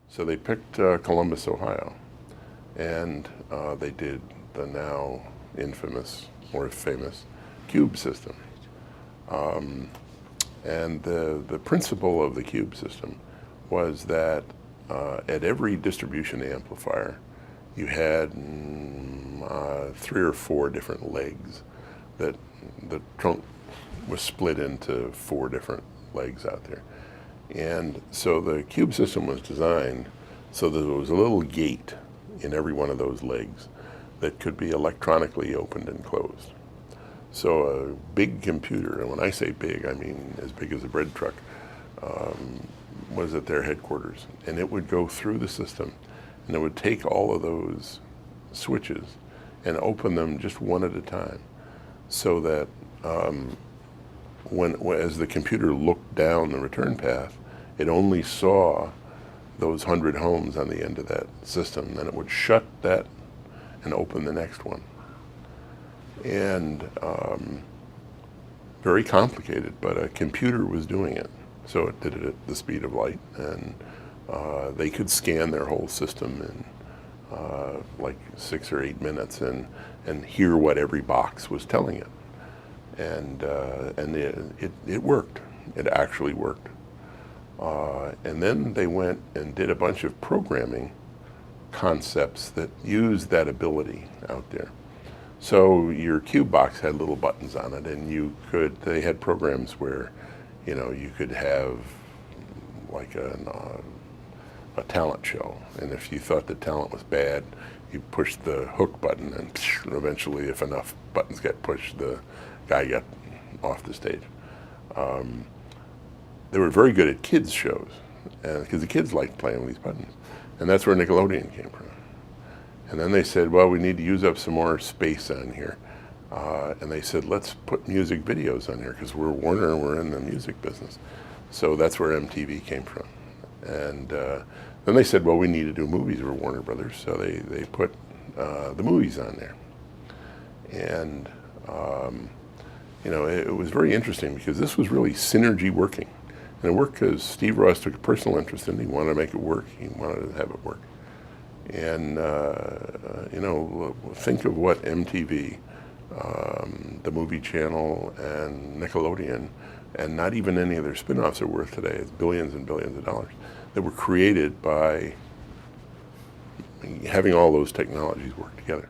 So they picked Columbus, Ohio, and they did the now infamous or famous cube system. And the principle of the cube system was that at every distribution amplifier, you had 3 or 4 different legs that the trunk was split into 4 different legs out there. And so the cube system was designed so that there was a little gate in every one of those legs that could be electronically opened and closed. So a big computer, and when I say big, I mean as big as a bread truck, was at their headquarters. And it would go through the system, and it would take all of those switches and open them just one at a time, so that as the computer looked down the return path, it only saw those 100 homes on the end of that system. Then it would shut that and open the next one. And very complicated, but a computer was doing it. So it did it at the speed of light, and they could scan their whole system in like 6 or 8 minutes and hear what every box was telling it. And it worked. It actually worked. And then they went and did a bunch of programming concepts that used that ability out there. So your cube box had little buttons on it, and they had programs where, you could have like a talent show, and if you thought the talent was bad, you pushed the hook button, and eventually, if enough buttons got pushed, the guy got off the stage. They were very good at kids shows, because the kids liked playing with these buttons, and that's where Nickelodeon came from. And then they said, well, we need to use up some more space on here. And they said, let's put music videos on here, because we're Warner and we're in the music business. So that's where MTV came from. And then they said, well, we need to do movies. We're Warner Brothers. So they put the movies on there. And, it was very interesting, because this was really synergy working. And it worked because Steve Ross took a personal interest in it. He wanted to make it work. He wanted to have it work. And, think of what MTV, the Movie Channel, and Nickelodeon, and not even any of their spin-offs are worth today. It's billions and billions of dollars that were created by having all those technologies work together.